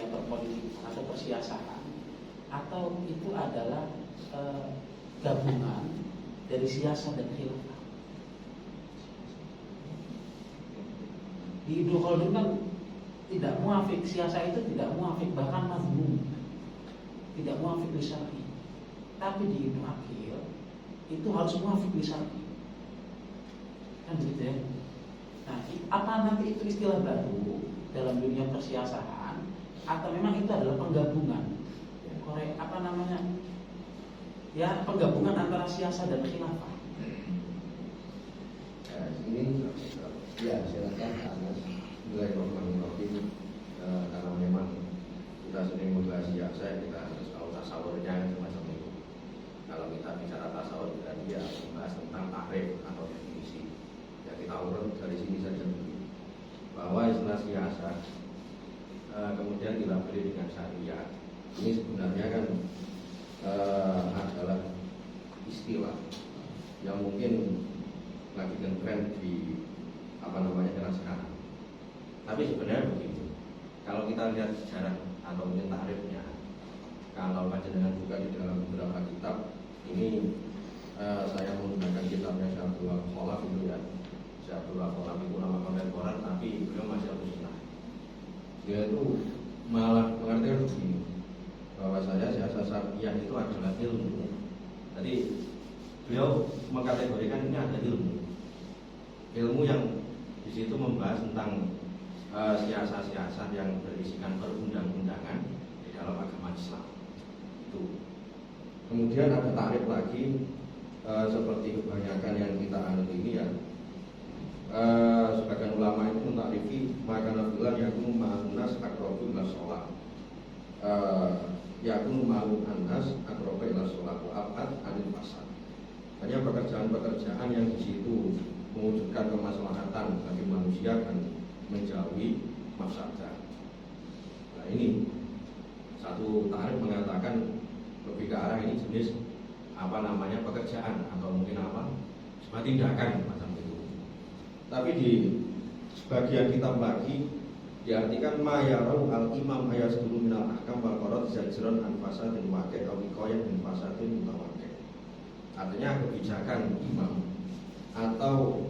dunia perpolitik atau persiasahan, atau itu adalah gabungan dari siasat dan khilafah. Di Ibnu Khaldun kan tidak muafik, siasat itu tidak muafik, bahkan mazmum, tidak muafik li syar'i. Tapi di Ibnu Aqil itu harus muafik li syar'i. Kan gitu ya. Nah, apa nanti itu istilah baru dalam dunia persiasahan, atau memang itu adalah penggabungan apa namanya, ya penggabungan antara siasat dan khilafah? Ini ya silakan Anas mulai Bismillahirrahmanirrahim. Karena memang kita sering membahas siasat, kita harus tahu tasawurnya semacam itu. Kalau kita bicara tasawur berarti ya membahas tentang takrif atau definisi. Ya kita urut dari sini saja dulu, bahwa istilah siasat kemudian dilabeli dengan syariat. Ini sebenarnya kan adalah istilah yang mungkin lagi ngetrend di era sekarang. Tapi sebenarnya begini, kalau kita lihat sejarah atau mungkin takrifnya, kalau panjenengan buka di dalam beberapa kitab, ini saya menggunakan kitabnya Syekh Abdullah Khalaf itu ya. Syekh Abdullah Khalaf itu ulama kontemporer, tapi beliau masih Ahlussunnah. Dia itu malah mengerti begini, bahwa siasat syariah itu adalah ilmu. Jadi beliau mengkategorikan ini ada ilmu yang di situ membahas tentang siasat-siasat yang berisikan perundang-undangan di dalam agama Islam. Itu. Kemudian ada takrif lagi seperti kebanyakan yang kita anut ini ya. Sebagian ulama itu mentakrifi makanan bulan yakun ma'anas akrobu ila sholat, yakun ma'anas akrobu ila sholat wa abad anil fasad. Hanya pekerjaan-pekerjaan yang di situ mewujudkan kemaslahatan bagi manusia dan menjauhi mafsadah. Nah ini satu takrif mengatakan lebih ke arah ini jenis pekerjaan atau mungkin sebuah tindakan macam itu. Tapi di sebagian kitab lagi diartikan ma yarau al imam ayasdulu minal ahkam wal qarad zajran an fasadin waqi' aw wiqayah min fasadin mutawaqi'. Artinya kebijakan imam atau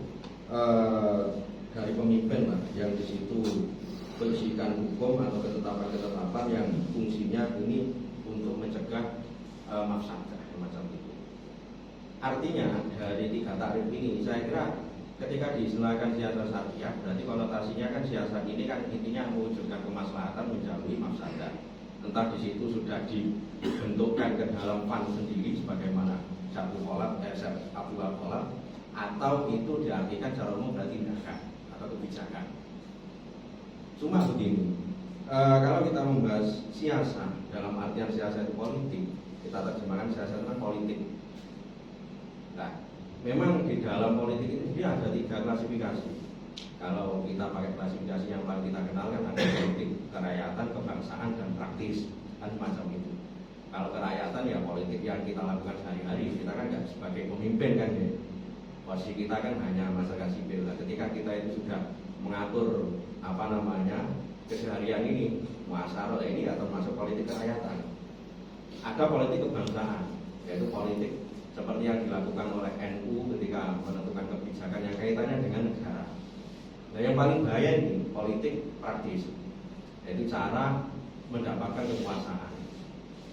dari pemimpin lah yang di situ berisikan hukum atau ketetapan-ketetapan yang fungsinya ini untuk mencegah mafsadah macam itu. Artinya dari tiga takrif ini saya kira ketika diistilahkan siasat syariah berarti konotasinya kan siasat ini kan intinya mewujudkan kemaslahatan menjauhi mafsadah. Entah di situ sudah dibentukkan ke dalam fan sendiri sebagaimana Abdullah Khalaf, atau itu diartikan secara umum berarti tindakan atau kebijakan. Cuma begini, kalau kita membahas siasat dalam artian siasat itu politik, kita terjemahkan siasat itu kan politik. Nah, memang di dalam politik itu dia ada tiga klasifikasi. Kalau kita pakai klasifikasi yang paling kita kenal kan ada politik kerakyatan, kebangsaan, dan praktis, kan semacam itu. Kalau kerakyatan ya politik yang kita lakukan sehari-hari, kita kan nggak sebagai pemimpin kan ya. Posisi kita kan hanya masyarakat sipil. Nah, ketika kita itu sudah mengatur keseharian ini, muasyarah ini atau masuk politik kerakyatan. Ada politik kebangsaan, yaitu politik seperti yang dilakukan oleh NU ketika menentukan kebijakan yang kaitannya dengan negara. Nah, yang paling bahaya ini politik praktis, yaitu cara mendapatkan kekuasaan.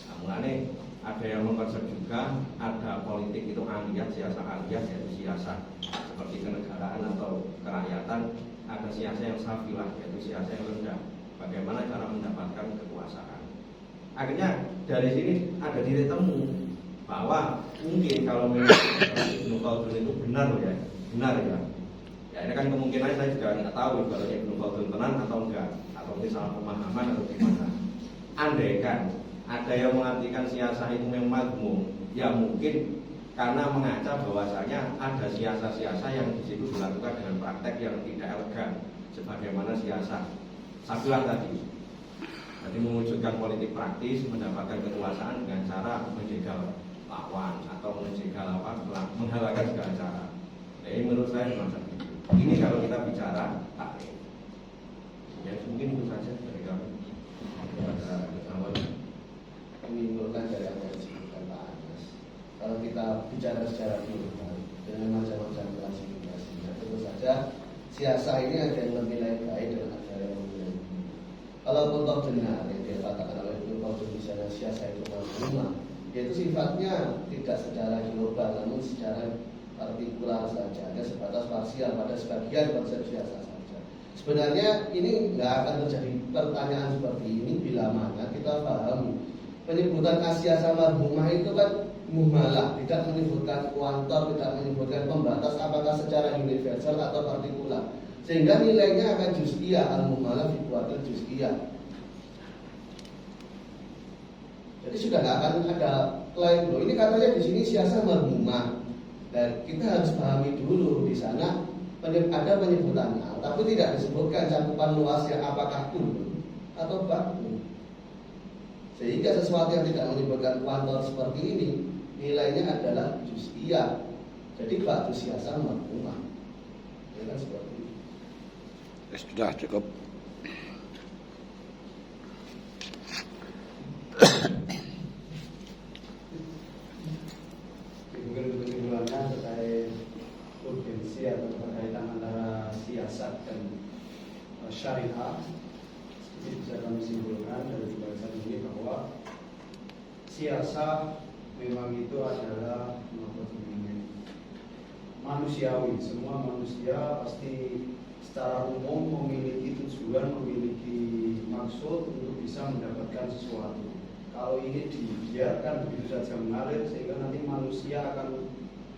Nah, mulanya ada yang mengkonsep juga ada politik itu aliyah, siasat aliyah, yaitu siasat seperti kenegaraan atau kerakyatan. Ada siasat yang safilah, yaitu siasat yang rendah, bagaimana cara mendapatkan kekuasaan. Akhirnya dari sini ada titik temu bahwa mungkin kalau memang Ibnu Khaldun itu benar ya. Ya ini kan kemungkinan saya juga nggak tahu kalau Ibnu Khaldun benar atau enggak, atau mungkin salah pemahaman atau gimana. Andaikan ada yang mengartikan siasat itu memang mazmum, ya mungkin karena mengaca bahwasanya ada siasat-siasat yang di situ dilakukan dengan praktek yang tidak elegan, sebagaimana siasat safilah tadi. Jadi mewujudkan politik praktis, mendapatkan kekuasaan dengan cara menjegal lawan atau menjegal menghalalkan segala cara. Nah, ini menurut saya semacam itu. Ini kalau kita bicara takrif. Ya mungkin itu saja dari kami. bicara secara global dengan macam-macam klasifikasinya. Tentu saja siasa ini ada yang lebih baik dan ada yang lebih buruk. Kalaupun toh benar yang dikatakan oleh Dr. misalnya siasa itu mazmumah, yaitu sifatnya tidak secara global namun secara partikular saja, hanya sebatas parsial pada sebagian konsep siasa saja. Sebenarnya ini nggak akan terjadi pertanyaan seperti ini bila mana kita pahami penyebutan asiasa marhumah itu kan muhmalah, tidak menyebutkan kuantor, tidak menyebutkan pembatas apakah secara universal atau partikular, sehingga nilainya akan juz'iyah, al-muhmalah dikuatkan juz'iyah. Jadi sudah nggak akan ada klaim loh ini katanya di sini siasa marhumah. Dan kita harus pahami dulu di sana ada penyebutannya, tapi tidak disebutkan cakupan luasnya apakah kulun atau bakun. Sehingga sesuatu yang tidak menyebutkan kuantor seperti ini nilainya adalah juz'iyah. Jadi ba'du siasa marhumah. Ya kan seperti itu. Sudah cukup. Mungkin kesimpulannya terkait urgensi atau berkaitan antara siasat dan syariah, ini bisa kami simpulkan dari pembahasan ini bahwa siasat memang itu adalah manusiawi. Semua manusia pasti secara umum memiliki tujuan, memiliki maksud untuk bisa mendapatkan sesuatu. Kalau ini dibiarkan begitu saja mengalir, sehingga nanti manusia akan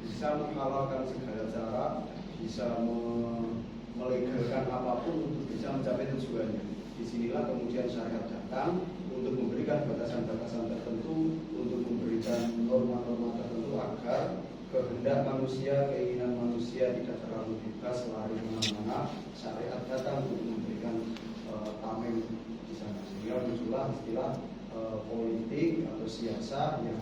bisa menghalalkan segala cara, bisa melegalkan apapun untuk bisa mencapai tujuannya. Disinilah kemudian syariat datang untuk memberikan batasan-batasan tertentu, untuk memberikan norma-norma tertentu agar kehendak manusia, keinginan manusia tidak terlalu bebas lari kemana-mana. Syariat datang untuk memberikan tameng di sana. Sehingga muncullah istilah politik atau siasa yang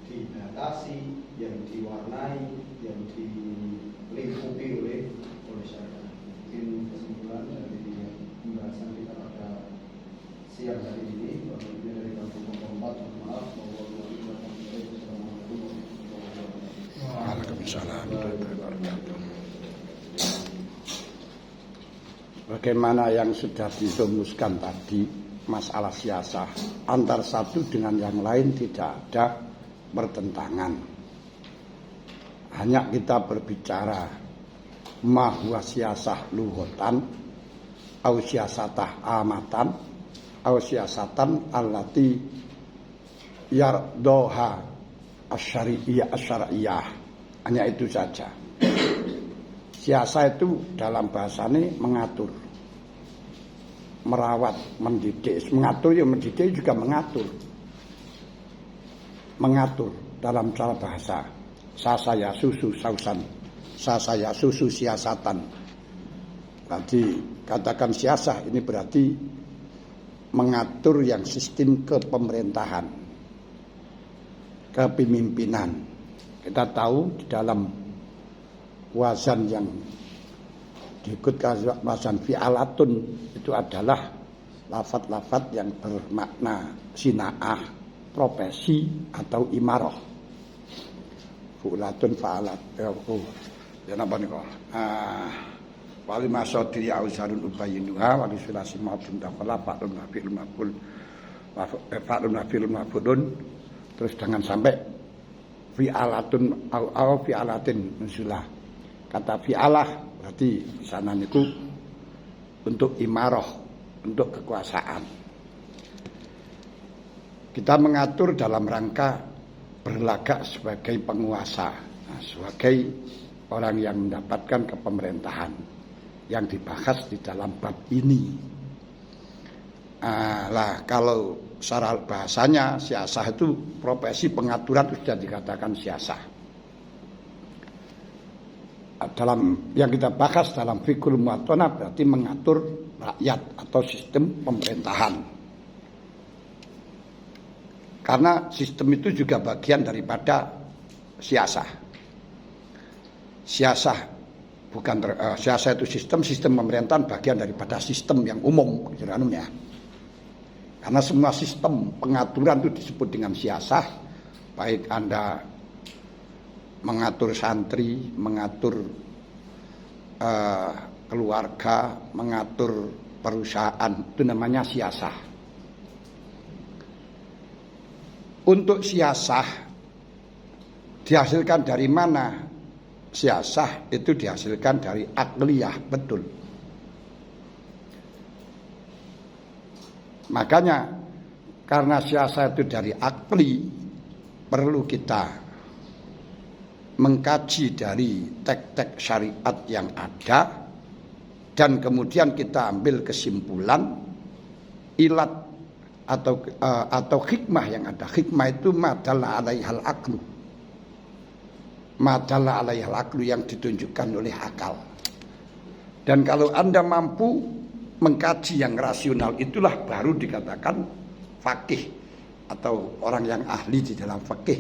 dibatasi, yang diwarnai, yang dilingkupi oleh syariat. Mungkin kesimpulan dari pembahasan kita pada siang hari ini, ini dari Kampung Kompat. Maaf, Waalaikumsalam. Bagaimana yang sudah dirumuskan tadi, masalah siasah antar satu dengan yang lain tidak ada pertentangan. Hanya kita berbicara mahwa siasah luhutan, au siasatah amatan, au siasatan allati yardoha asyariyah. Hanya itu saja. Siasah itu dalam bahasanya mengatur, merawat, mendidik. Mengatur ya mendidik juga mengatur. Mengatur dalam cara bahasa. Sasaya susu sausan, sasaya susu siasatan. Berarti katakan siasah ini berarti mengatur yang sistem kepemerintahan, kepemimpinan. Kita tahu di dalam wazan yang diikutkan wazan fi'alatun itu adalah lafaz-lafaz yang bermakna sina'ah, profesi atau imarah. Fu'latun fa'alat. Ya napa nika? Wali masodiri auzarun ubayinuha wali sulasi ma'dun taqala fa'lun nafil maqul fa'lun nafil maqulun. Terus jangan sampai fi'alatun au fi'alatin nusulah. Kata fi'alah berarti di sana niku untuk imarah, untuk kekuasaan. Kita mengatur dalam rangka berlagak sebagai penguasa, sebagai orang yang mendapatkan kepemerintahan yang dibahas di dalam bab ini. Lah kalau secara bahasanya siasah itu profesi pengaturan sudah dikatakan siasah. Dalam yang kita bahas dalam fikul muwatonah berarti mengatur rakyat atau sistem pemerintahan. Karena sistem itu juga bagian daripada siasah. Siasah itu sistem pemerintahan bagian daripada sistem yang umum ya. Karena semua sistem pengaturan itu disebut dengan siasah, baik Anda mengatur santri, mengatur keluarga, mengatur perusahaan, itu namanya siasah. Untuk siasah dihasilkan dari mana? Siasah itu dihasilkan dari akliyah, betul. Makanya karena siasah itu dari akli, perlu kita mengkaji dari tek-tek syariat yang ada, dan kemudian kita ambil kesimpulan ilat atau hikmah yang ada. Hikmah itu madalla alaihal aklu, madalla alaihal aklu, yang ditunjukkan oleh akal. Dan kalau Anda mampu mengkaji yang rasional, itulah baru dikatakan faqih atau orang yang ahli di dalam faqih,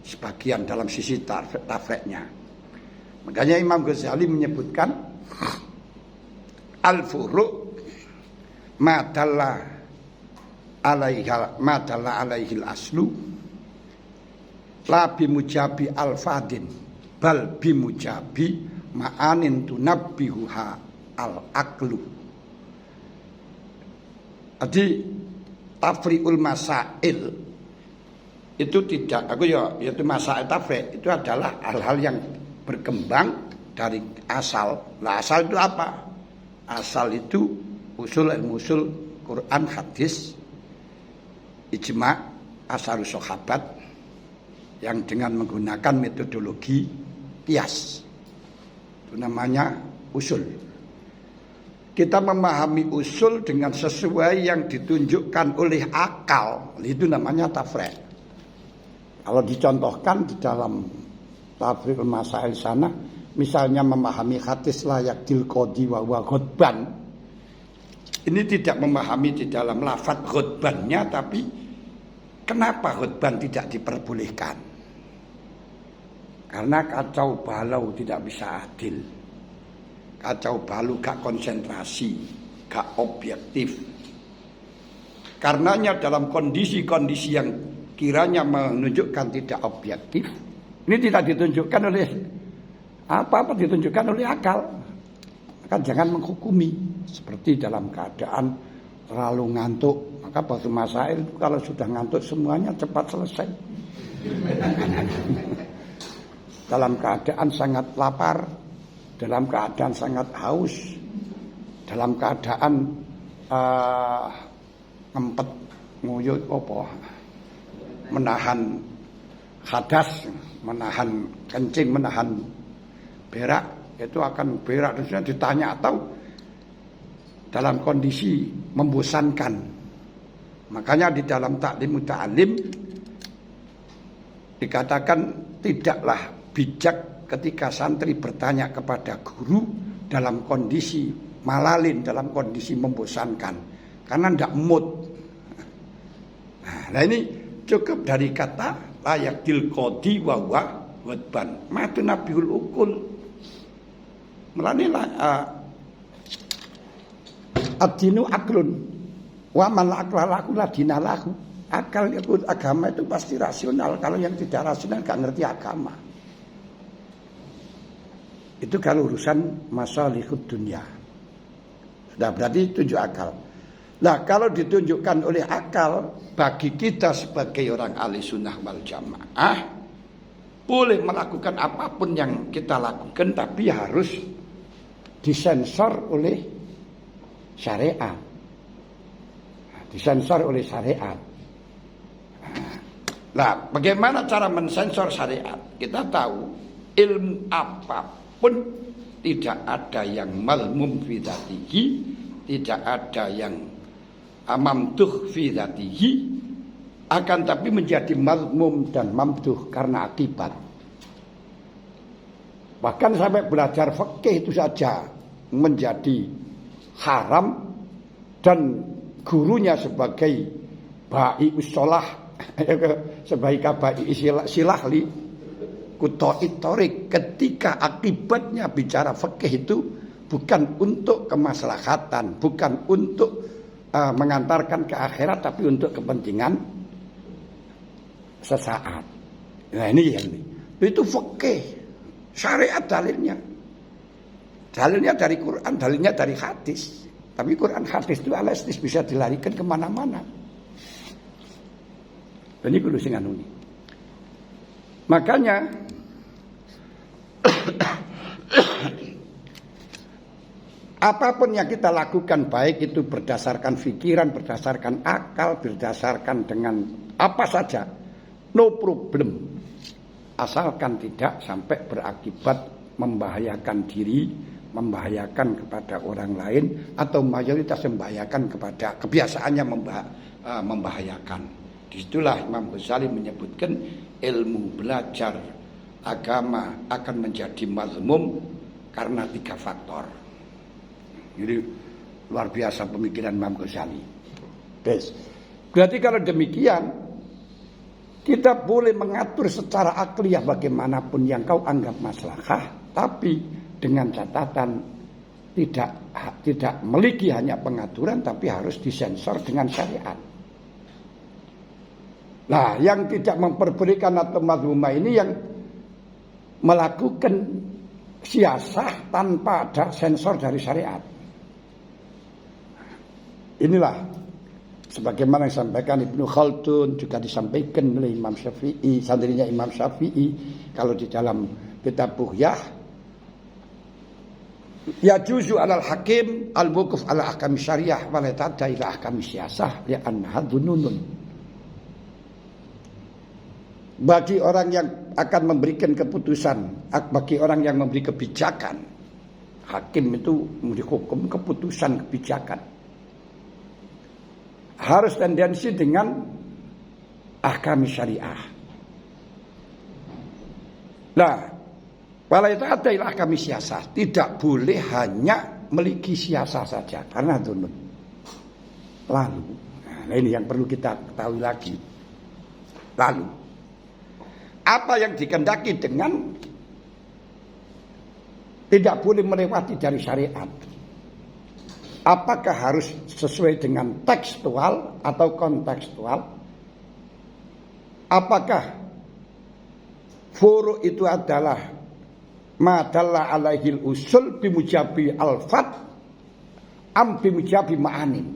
sebagian dalam sisi tafreknya. Makanya Imam Ghazali menyebutkan al-furuq madalla alaihil aslu la bimujabi al-fadin bal bimujabi ma'anin tunabbihuha al-aqlu. Jadi tafri'ul masail itu tidak, yaitu masail tafri' itu adalah hal-hal yang berkembang dari asal. Nah, asal itu apa? Asal itu usul ilmu usul, Quran, hadis, ijma', asarus sahabat, yang dengan menggunakan metodologi qiyas. Itu namanya usul. Kita memahami usul dengan sesuai yang ditunjukkan oleh akal, itu namanya tafriq. Kalau dicontohkan di dalam tafriqul masail sana, misalnya memahami hadis layak dilqodi wa ghadban, ini tidak memahami di dalam lafaz ghadbannya, tapi kenapa ghadban tidak diperbolehkan? Karena kacau balau tidak bisa adil. Kacau balau gak konsentrasi, gak objektif. Karenanya dalam kondisi-kondisi yang kiranya menunjukkan tidak objektif, ini tidak ditunjukkan oleh apa-apa, ditunjukkan oleh akal. Maka jangan menghukumi. Seperti dalam keadaan terlalu ngantuk, maka batu masail itu kalau sudah ngantuk semuanya cepat selesai. Dalam keadaan sangat lapar, dalam keadaan sangat haus, dalam keadaan ngempet nguyut menahan hadas, menahan kencing, menahan berak, itu akan berak terusnya ditanya, atau dalam kondisi membosankan. Makanya di dalam taklim muta'alim dikatakan tidaklah bijak ketika santri bertanya kepada guru dalam kondisi malalin, dalam kondisi membosankan, karena tidak mood. Nah ini cukup dari kata layak dilqodi wa ghadban matu nabiul ukul. Melanilah ad-dinu aklun wa man aqla la dinalahu. Akal itu, agama itu pasti rasional. Kalau yang tidak rasional gak ngerti agama. Itu kalau urusan masalihud dunia. Sudah berarti tunjuk akal. Nah kalau ditunjukkan oleh akal, bagi kita sebagai orang ahli sunnah wal jamaah, boleh melakukan apapun yang kita lakukan, tapi harus disensor oleh syariat. Disensor oleh syariat. Nah, bagaimana cara mensensor syariat? Kita tahu ilmu apapun tidak ada yang malmum fi dzatihi, tidak ada yang mamduh fi dzatihi, akan tapi menjadi malmum dan mamduh karena akibat. Bahkan sampai belajar fikih itu saja menjadi haram, dan gurunya sebagai ba'i usolah, sebagai kabai silahli kutoi torik, ketika akibatnya bicara fikih itu bukan untuk kemaslahatan, bukan untuk mengantarkan ke akhirat, tapi untuk kepentingan sesaat. Nah ini yang Itu fikih, syariat dalilnya. Dalilnya dari Quran, dalilnya dari hadis. Tapi Quran hadis itu elastis, bisa dilarikan kemana-mana. Ini kudu sing anu. Makanya apapun yang kita lakukan, baik itu berdasarkan pikiran, berdasarkan akal, berdasarkan dengan apa saja, no problem. Asalkan tidak sampai berakibat membahayakan diri, membahayakan kepada orang lain, atau mayoritas membahayakan kepada kebiasaannya membahayakan. Disitulah Imam Ghazali menyebutkan ilmu belajar agama akan menjadi mazmum karena 3 faktor. Jadi luar biasa pemikiran Imam Ghazali. Berarti kalau demikian, kita boleh mengatur secara akliyah bagaimanapun yang kau anggap maslahah, tapi dengan catatan tidak memiliki hanya pengaturan, tapi harus disensor dengan syariat. Nah, yang tidak memperbolehkan atau mazmumah ini yang melakukan siasah tanpa ada sensor dari syariat. Inilah sebagaimana yang disampaikan Ibnu Khaldun, juga disampaikan oleh Imam Syafi'i, santrinya Imam Syafi'i, kalau di dalam kitab Buhyah, ya juzu alal hakim al-wukuf ala ahkam syariah wa la ta'adda ila ahkam siyasah li'annaha dhununun. Bagi orang yang akan memberikan keputusan, bagi orang yang memberi kebijakan, hakim itu memberi hukum, keputusan, kebijakan, harus tendensi dengan ahkam syariah. Nah, wala ta'adda ila ahkam siyasah, tidak boleh hanya memiliki siasah saja karena dunun. Lalu, nah ini yang perlu kita ketahui lagi. Lalu, apa yang dikehendaki dengan tidak boleh melewati dari syariat? Apakah harus sesuai dengan tekstual atau kontekstual? Apakah furu itu adalah madalla alaihil usul bimujabi alfat am bimujabi ma'anin?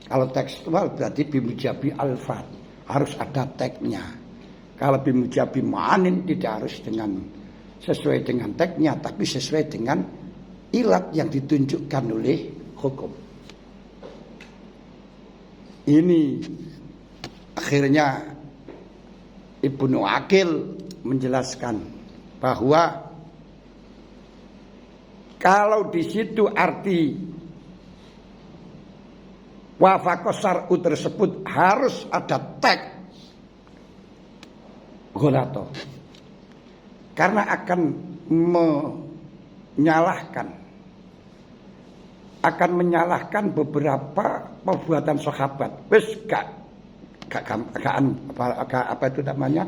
Kalau tekstual berarti bimujabi alfat, harus ada teknya. Kalau bimujabi ma'anin tidak harus sesuai dengan teknya, tapi sesuai dengan ilat yang ditunjukkan oleh hukum. Ini akhirnya Ibnu Aqil menjelaskan bahwa kalau di situ arti wafaqas syar'u tersebut harus ada teks golato, karena akan menyalahkan beberapa perbuatan sahabat. Wis apa itu namanya,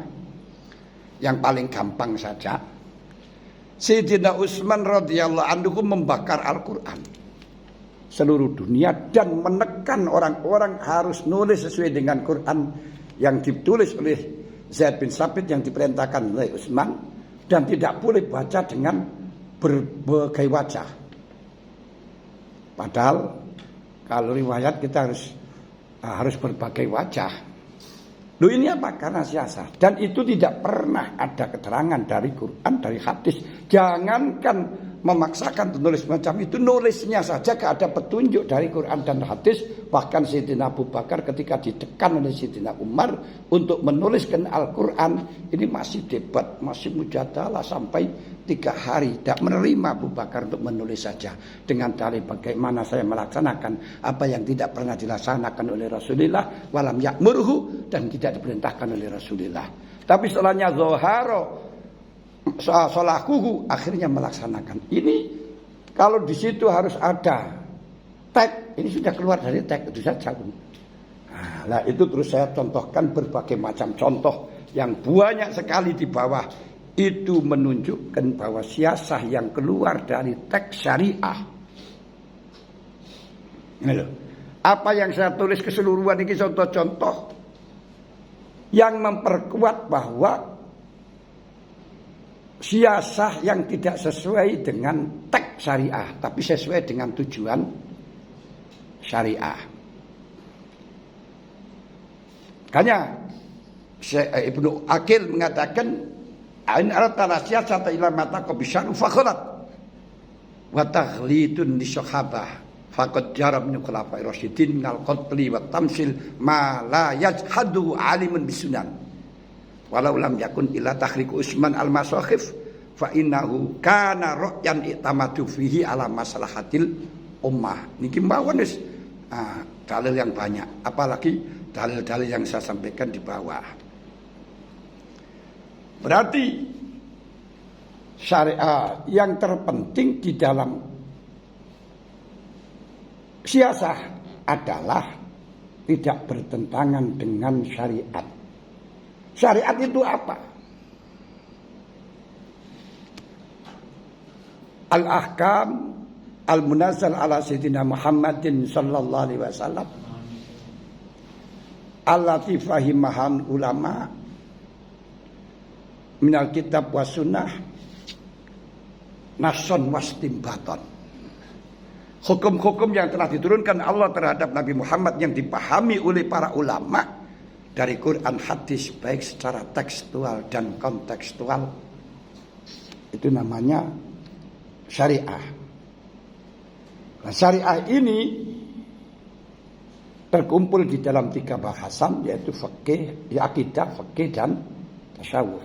yang paling gampang saja, Sayyidina Utsman radhiyallahu anhu membakar Al-Quran seluruh dunia dan menekan orang-orang harus nulis sesuai dengan Quran yang ditulis oleh Zaid bin Sabit yang diperintahkan oleh Utsman, dan tidak boleh baca dengan berbagai wajah. Padahal kalau riwayat kita harus berbagai wajah. Loh, ini apa? Karena siasah. Dan itu tidak pernah ada keterangan dari Quran, dari hadis. Jangankan memaksakan penulis macam itu, nulisnya saja gak ada petunjuk dari Quran dan hadis. Bahkan Sayyidina Abu Bakar ketika ditekan oleh Sayyidina Umar untuk menuliskan Al-Quran, ini masih debat, masih mujadalah sampai 3 hari. Tidak menerima Abu Bakar untuk menulis saja dengan dalil bagaimana saya melaksanakan apa yang tidak pernah dilaksanakan oleh Rasulullah, walam ya'murhu, dan tidak diperintahkan oleh Rasulullah. Tapi setelahnya zoharo solahuhu, akhirnya melaksanakan. Ini kalau di situ harus ada tag, ini sudah keluar dari tag itu saja. Nah, itu terus saya contohkan berbagai macam contoh yang banyak sekali di bawah. Itu menunjukkan bahwa siasah yang keluar dari teks syariah. Ini loh. Apa yang saya tulis keseluruhan ini contoh-contoh yang memperkuat bahwa siasah yang tidak sesuai dengan teks syariah, tapi sesuai dengan tujuan syariah. Makanya Ibnu Aqil mengatakan, "Ain aratana siyasata ila mata qabisyanu fakhalat wa taghlidun li sahabah faqad jarab min khulafa'ir rasyidin minal qatli wa tamsil ma la yajhadu alimun bisunan walau lam yakun illa tahriku Utsman al-Masakhif fa innahu kana ra'yan i'tamadu fihi ala maslahatil ummah." Niki mawon wis dalil yang banyak, apalagi dalil-dalil yang saya sampaikan di bawah. Berarti syariah yang terpenting di dalam siasah adalah tidak bertentangan dengan syariat. Syariat itu apa? Al-ahkam al-munazzal ala sayyidina Muhammadin sallallahu alaihi wasallam allati fahimahan ulama minal kitab wa sunnah nason wastimbaton. Hukum-hukum yang telah diturunkan Allah terhadap Nabi Muhammad yang dipahami oleh para ulama dari Quran hadis baik secara tekstual dan kontekstual, itu namanya syariah. Nah, syariah ini terkumpul di dalam 3 bahasan, yaitu fikih, akidah, fikih dan tasawuf.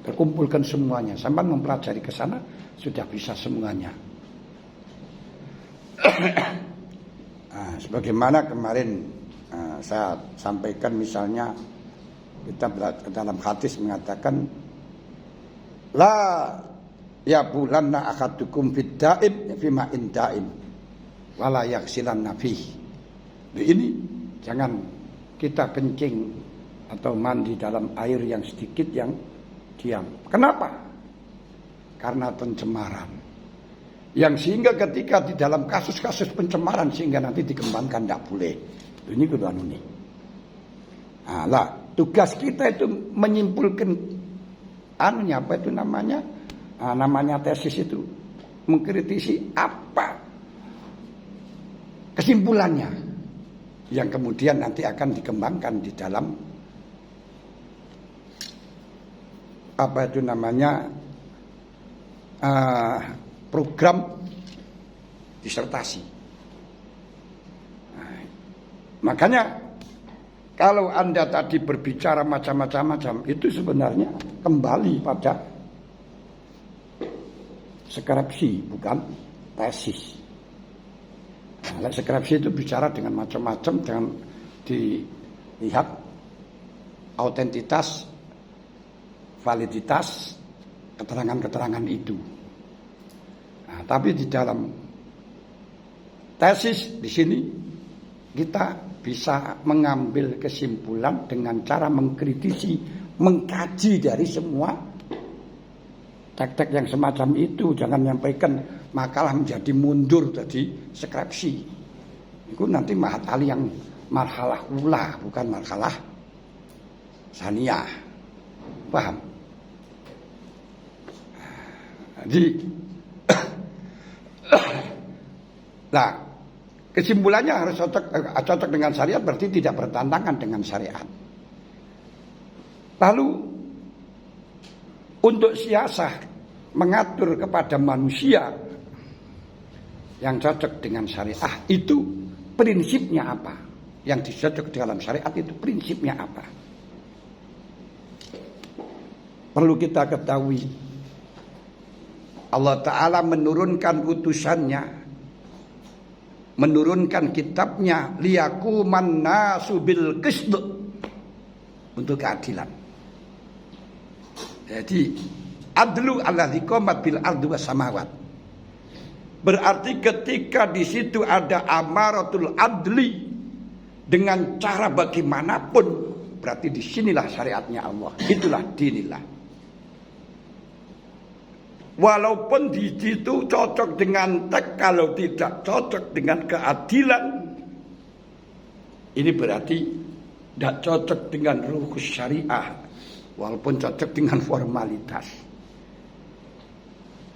Terkumpulkan semuanya. Sampai mempelajari ke sana sudah bisa semuanya. Nah, sebagaimana kemarin saya sampaikan, misalnya kita dalam hadis mengatakan la yabulanna akadukum fid daim fi ma'in daim wala yaghsilanna fihi. Ini jangan kita kencing atau mandi dalam air yang sedikit yang diam. Kenapa? Karena pencemaran. Yang sehingga ketika di dalam kasus-kasus pencemaran sehingga nanti dikembangkan tidak boleh. Ini kedua ini. Nah, tugas kita itu menyimpulkan apa itu namanya? Namanya tesis itu mengkritisi apa kesimpulannya yang kemudian nanti akan dikembangkan di dalam apa itu namanya program disertasi. Nah, makanya kalau Anda tadi berbicara macam-macam itu sebenarnya kembali pada skripsi, bukan tesis. Nah, skripsi itu bicara dengan macam-macam, dengan dilihat autentitas, validitas keterangan-keterangan itu. Nah, tapi di dalam tesis di sini kita bisa mengambil kesimpulan dengan cara mengkritisi, mengkaji dari semua tek-tek yang semacam itu. Jangan menyampaikan makalah menjadi mundur jadi skripsi. Itu nanti mahatali yang marhalah ula, bukan marhalah saniyah. Paham? Jadi nah, kesimpulannya harus cocok dengan syariat, berarti tidak bertentangan dengan syariat. Lalu untuk siasah mengatur kepada manusia yang cocok dengan syariah itu prinsipnya apa? Yang dicocok dalam syariat itu prinsipnya apa? Perlu kita ketahui, Allah Ta'ala menurunkan utusannya, menurunkan kitabnya, liyakuman nasu bil qisd, untuk keadilan. Jadi adlu alladzi qamat bil ardi was samawat. Berarti ketika di situ ada amaratul adli dengan cara bagaimanapun, berarti disinilah syariatnya Allah. Itulah dinillah. Walaupun di situ cocok dengan teks, kalau tidak cocok dengan keadilan, ini berarti tidak cocok dengan ruh syariah, walaupun cocok dengan formalitas.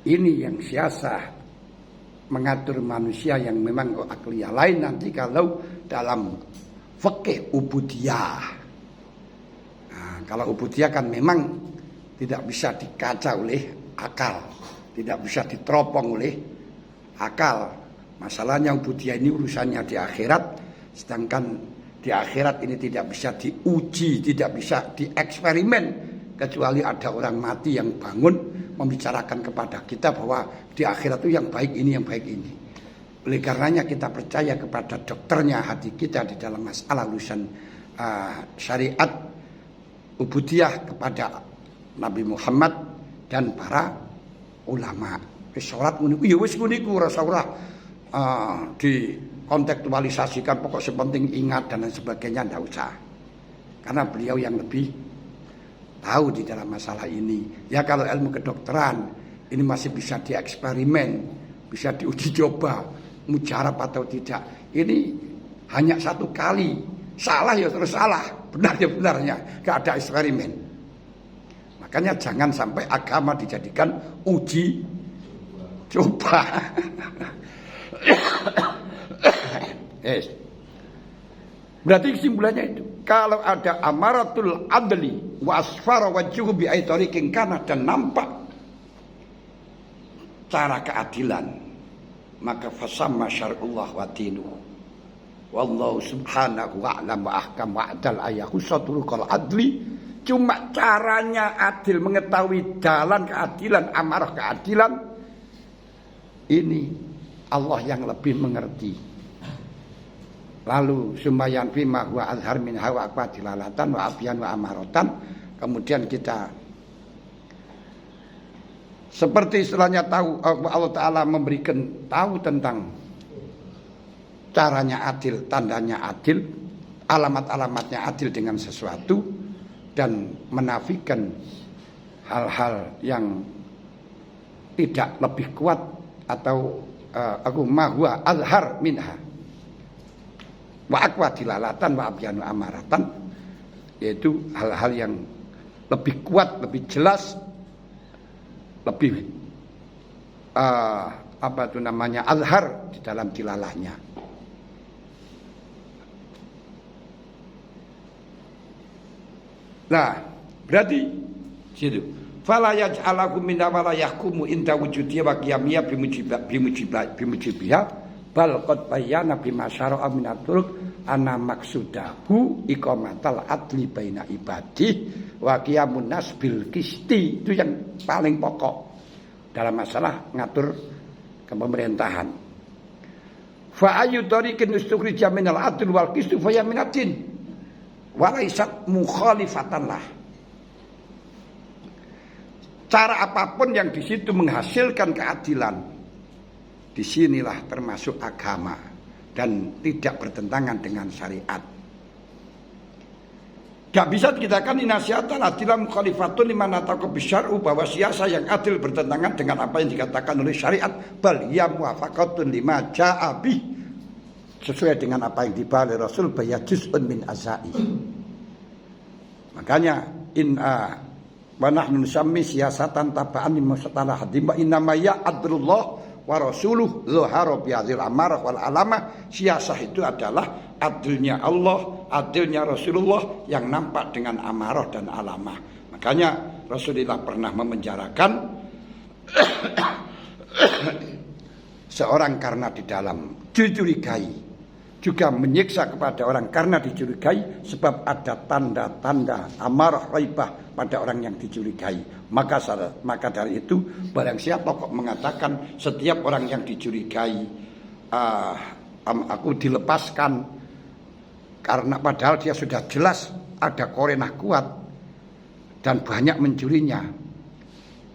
Ini yang siasah mengatur manusia yang memang akliyah. Lain nanti kalau dalam fikih ubudiyah. Nah, kalau ubudiyah kan memang tidak bisa dikaca oleh akal, tidak bisa diteropong oleh akal. Masalahnya ubudiyah ini urusannya di akhirat, sedangkan di akhirat ini tidak bisa diuji, tidak bisa dieksperimen, kecuali ada orang mati yang bangun membicarakan kepada kita bahwa di akhirat itu yang baik ini, yang baik ini. Oleh karenanya kita percaya kepada dokternya hati kita di dalam masalah urusan syariat ubudiyah kepada Nabi Muhammad dan para ulama. Sholat ya wis niku ora usah dikontekstualisasikan, pokok sepenting ingat dan lain sebagainya, tidak usah. Karena beliau yang lebih tahu di dalam masalah ini. Ya kalau ilmu kedokteran ini masih bisa dieksperimen, bisa diuji coba, mujarab atau tidak. Ini hanya satu kali, salah ya terus salah, benar ya benarnya, gak ada eksperimen. Makanya jangan sampai agama dijadikan uji coba. Berarti kesimpulannya itu, kalau ada amaratul adli wa asfara wajhuhu bi aitariqin kana, dan nampak cara keadilan, maka fasamma syar'ullah wa dinuhu wallahu subhanahu wa a'lam wa ahkam wa adal ayahu saturukal adli. Cuma caranya adil, mengetahui jalan keadilan, amarah keadilan, ini Allah yang lebih mengerti. Lalu sumayan fima huwa azhar min hawa aqwadilalatan wa abyan wa amaratan. Kemudian kita seperti istilahnya tahu, Allah Ta'ala memberikan tahu tentang caranya adil, tandanya adil, alamat-alamatnya adil dengan sesuatu, dan menafikan hal-hal yang tidak lebih kuat atau aku mahwa azhar minha wa aqwa dilalatan wa abyanu amaratan, yaitu hal-hal yang lebih kuat, lebih jelas, lebih azhar di dalam dilalahnya. Nah, berarti situ fala yaj'alakum min wala yahkumu inda wujudiyya wa qiyamiyya bimujibiha bal qad bayyana bima syara'a min at-turuq ana maksudahu iqamatal adli baina ibadi wa qiyamun nas bil qisti. Itu yang paling pokok dalam masalah ngatur kepemerintahan. Fa ayu tariqin ustukhrija minal adl wal qistu fa yaminatin wa laysat mukhalifatan lah. Cara apapun yang di situ menghasilkan keadilan, disinilah termasuk agama dan tidak bertentangan dengan syariat. Gak bisa dikatakan inasiatan adilah mukhalifatun liman ataqo bisyar'u, bahwa siasa yang adil bertentangan dengan apa yang dikatakan oleh syariat. Bal ya muwafaqatun lima ja'a bih, sesuai dengan apa yang dibawa oleh Rasul, bayajuzun min azai. Makanya wa nahnu nusammi siyasatan taba'an limusatalah hadim wa innama ya'adrullah wa rasuluh zuhara bi'adzil amarah wal alamah. Siasah itu adalah adilnya Allah, adilnya Rasulullah yang nampak dengan amarah dan alamah. Makanya Rasulullah pernah memenjarakan seorang karena di dalam dicurigai, juga menyiksa kepada orang karena dicurigai, sebab ada tanda-tanda amarah raibah pada orang yang dicurigai. Maka dari itu barang siapa kok mengatakan setiap orang yang dicurigai aku dilepaskan, karena padahal dia sudah jelas ada korenah kuat dan banyak mencurinya,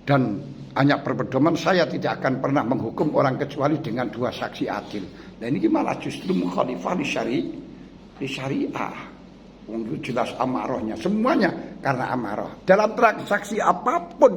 dan hanya berpedoman saya tidak akan pernah menghukum orang kecuali dengan dua saksi adil. Nah ini malah justru mukhalifah li syariah. Itu jelas amarahnya, semuanya karena amarah. Dalam transaksi apapun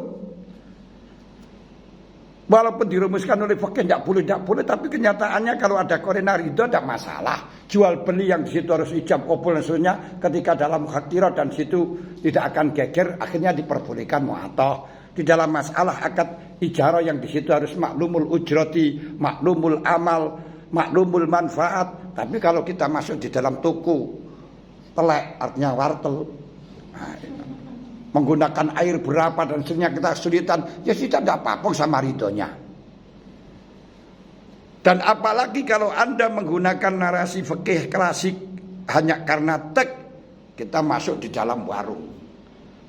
Walaupun dirumuskan oleh fikih tidak boleh, tapi kenyataannya kalau ada korena ridho tidak masalah. Jual beli yang di situ harus ijab kabul dan seterusnya, ketika dalam khatirat dan situ tidak akan geger, akhirnya diperbolehkan mu'atoh. Di dalam masalah akad ijarah yang di situ harus maklumul ujrati, maklumul amal, maklumul manfaat. Tapi kalau kita masuk di dalam toko telek, artinya wartel, menggunakan air berapa dan seterusnya kita kesulitan, ya kita tidak apa-apa sama ridhonya. Dan apalagi kalau Anda menggunakan narasi fikih klasik hanya karena tek, kita masuk di dalam warung,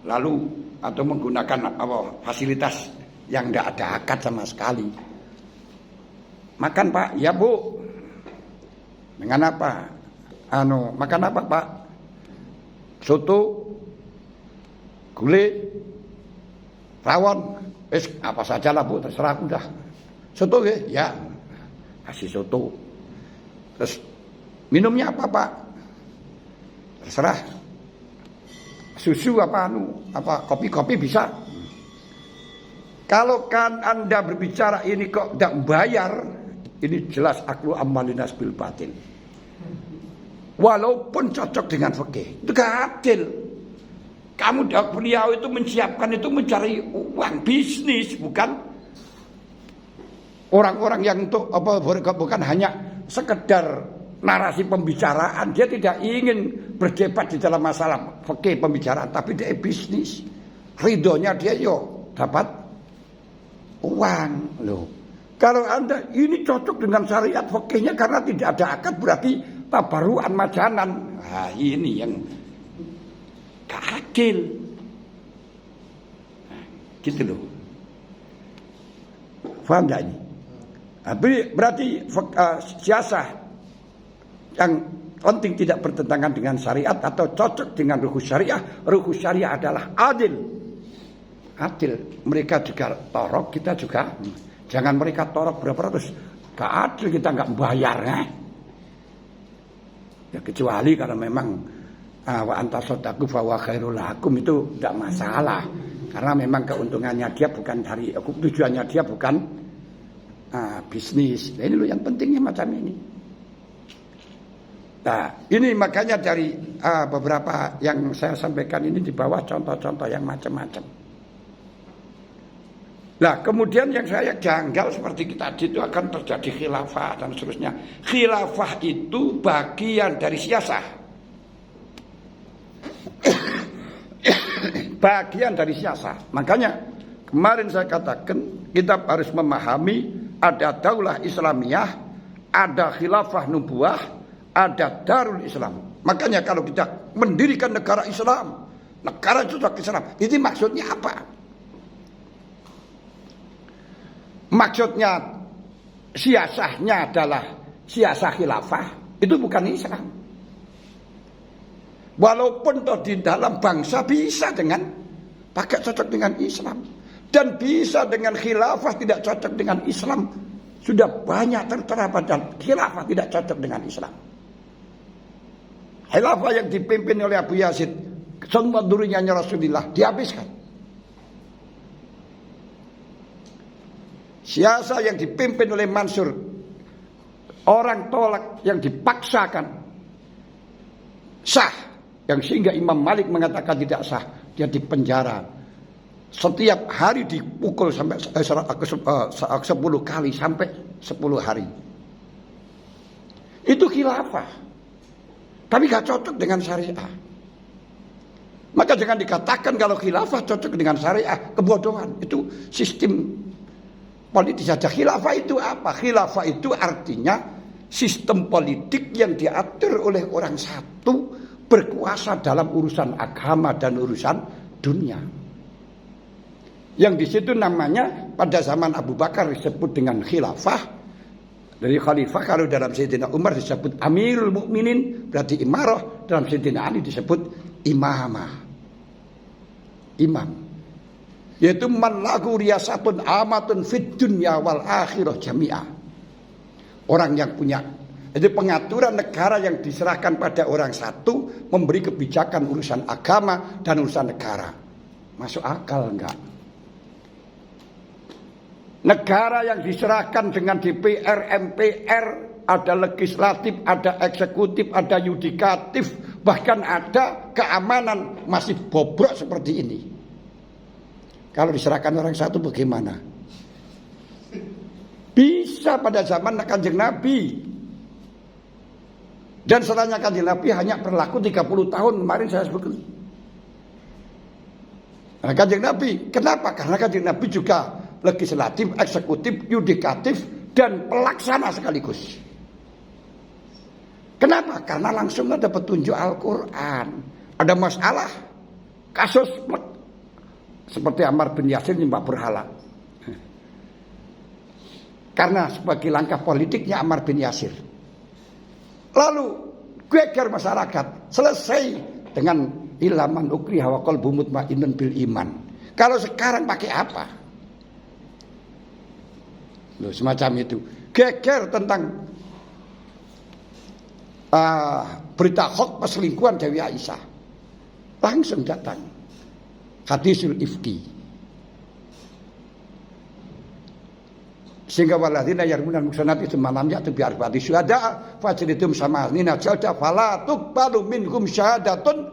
lalu atau menggunakan fasilitas yang tidak ada akad sama sekali. Makan Pak, ya Bu. Dengan apa? Makan apa Pak? Soto, gulai, rawon, apa saja lah Bu, terserah aku dah. Soto ya, kasih soto. Terus minumnya apa Pak? Terserah. Susu apa kopi bisa. Kalau kan Anda berbicara ini kok tidak bayar, ini jelas aklu amalinas bil batil. Walaupun cocok dengan fikih, itu gak adil. Kamu beliau itu menyiapkan itu mencari uang bisnis, bukan orang-orang yang untuk bukan hanya sekedar narasi pembicaraan. Dia tidak ingin berdebat di dalam masalah fikih pembicaraan, tapi dia bisnis. Ridhonya dia dapat uang loh. Kalau Anda ini cocok dengan syariat fikihnya karena tidak ada akad, berarti tabaruan majanan. Nah, ini yang gak adil. Nah, gitu loh. Paham gak ini? Berarti siasah yang penting tidak bertentangan dengan syariat atau cocok dengan rukhus syariah. Rukhus syariah adalah adil. Adil. Mereka juga torok, kita juga. Jangan mereka torok berapa ratus. Gak adil, kita gak membayar. Ya kecuali kalau memang wa antasadaqu fa huwa khairul lakum, itu tidak masalah. Karena memang keuntungannya dia bukan dari, tujuannya dia bukan bisnis. Nah, ini loh yang pentingnya macam ini. Nah, ini makanya dari beberapa yang saya sampaikan ini di bawah contoh-contoh yang macam-macam. Nah, kemudian yang saya janggal seperti tadi itu akan terjadi khilafah dan seterusnya. Khilafah itu bagian dari siasah. Bagian dari siasah. Makanya kemarin saya katakan kita harus memahami ada daulah Islamiyah, ada khilafah nubuwah, ada darul Islam. Makanya kalau kita mendirikan negara Islam, negara sosok Islam, ini maksudnya apa? Maksudnya siasahnya adalah siasah khilafah, itu bukan Islam. Walaupun toh di dalam bangsa bisa dengan pakai cocok dengan Islam, dan bisa dengan khilafah tidak cocok dengan Islam. Sudah banyak tertera pada khilafah tidak cocok dengan Islam. Khilafah yang dipimpin oleh Abu Yazid, semua durinya Rasulullah dihabiskan. Siasa yang dipimpin oleh Mansur, orang tolak yang dipaksakan sah, yang sehingga Imam Malik mengatakan tidak sah, dia dipenjara setiap hari dipukul sampai 10 kali sampai 10 hari. Itu khilafah, tapi gak cocok dengan syariah. Maka jangan dikatakan kalau khilafah cocok dengan syariah, kebodohan. Itu sistem politik saja. Khilafah itu apa? Khilafah itu artinya sistem politik yang diatur oleh orang satu, berkuasa dalam urusan agama dan urusan dunia. Yang di situ namanya pada zaman Abu Bakar disebut dengan khilafah. Dari khalifah, kalau dalam Sayyidina Umar disebut Amirul Mukminin, berarti imarah. Dalam Sayyidina Ali disebut imamah, imam. Yaitu man lahu riyasatun amatun fid dunya wal akhirah jami'ah. Orang yang punya, itu pengaturan negara yang diserahkan pada orang satu, memberi kebijakan urusan agama dan urusan negara. Masuk akal enggak? Negara yang diserahkan dengan DPR, MPR, ada legislatif, ada eksekutif, ada yudikatif, bahkan ada keamanan masih bobrok seperti ini. Kalau diserahkan orang satu bagaimana? Bisa pada zaman Kanjeng Nabi. Dan setelahnya Kanjeng Nabi hanya berlaku 30 tahun kemarin saya sebutkan. Nah, Kanjeng Nabi, kenapa? Karena Kanjeng Nabi juga legislatif, eksekutif, yudikatif, dan pelaksana sekaligus. Kenapa? Karena langsung ada petunjuk Al-Quran. Ada masalah, kasus seperti Ammar bin Yasir nyembah berhala. Karena sebagai langkah politiknya Ammar bin Yasir. Lalu geger masyarakat, selesai dengan ilaman ukriha wa qalbu mutmainnun bil iman. Kalau sekarang pakai apa? Loh, semacam itu. Geger tentang berita hoax perselingkuhan Dewi Aisyah. Langsung datang hadisul ifki. Sehingga waladina yarmunal muhsanati tsumma lam ya'tu bi arba'ati syuhada fajridum samanina jalda fala tuqbalu minhum syahadatun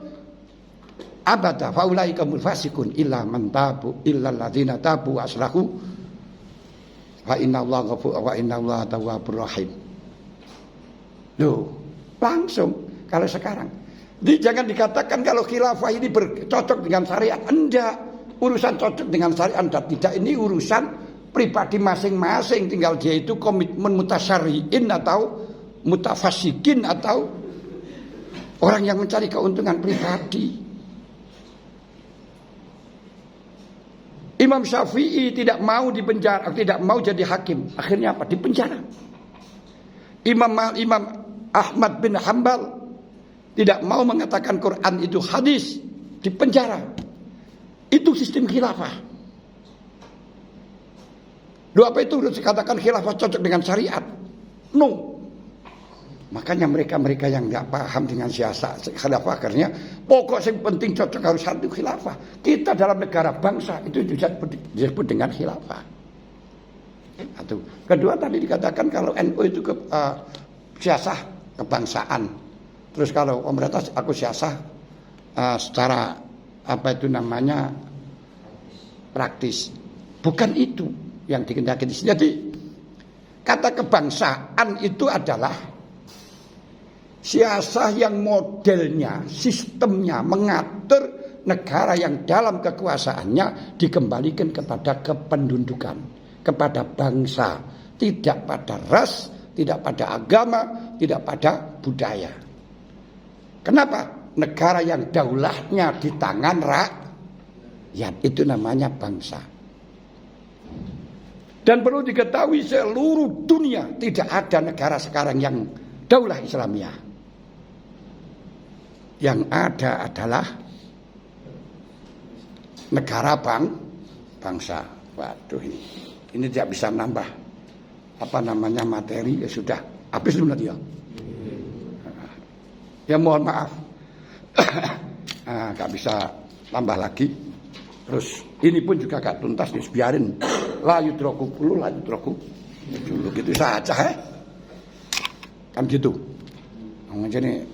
abada faulaika humul fasiqun illa man tabu illa alladziina tabu wa aslahu wa innallaha ghafurun wa innallaha tawwabur rahim. Loh, langsung kalau sekarang. Jangan dikatakan kalau khilafah ini cocok dengan syariat. Enggak. Urusan cocok dengan syariat tidak, ini urusan pribadi masing-masing. Tinggal dia itu komitmen mutasyari'in atau mutafasikin atau orang yang mencari keuntungan pribadi. Imam Syafi'i tidak mau dipenjara, tidak mau jadi hakim. Akhirnya apa? Dipenjara. Imam Ahmad bin Hanbal tidak mau mengatakan Quran itu hadis, dipenjara. Itu sistem khilafah. Loh, apa itu dikatakan khilafah cocok dengan syariat? No. Makanya mereka yang nggak paham dengan siasat khilafah akhirnya pokok yang penting cocok harus satu khilafah. Kita dalam negara bangsa itu disebut dengan khilafah. Satu. Kedua tadi dikatakan kalau NU itu siasah kebangsaan. Terus kalau pemerintah aku siasah secara apa itu namanya praktis. Bukan itu yang dikehendaki. Jadi kata kebangsaan itu adalah siasah yang modelnya, sistemnya mengatur negara yang dalam kekuasaannya dikembalikan kepada kependudukan, kepada bangsa, tidak pada ras, tidak pada agama, tidak pada budaya. Kenapa? Negara yang daulahnya di tangan rakyat itu namanya bangsa. Dan perlu diketahui seluruh dunia tidak ada negara sekarang yang daulah Islamiyah. Yang ada adalah negara bangsa. Waduh, ini tidak bisa nambah apa namanya materi, ya sudah habis dulu nanti ya. Ya mohon maaf, gak bisa tambah lagi. Terus ini pun juga gak tuntas, biarin. La yudroku puluh, la yudroku dulu gitu saja, kan gitu. Jadi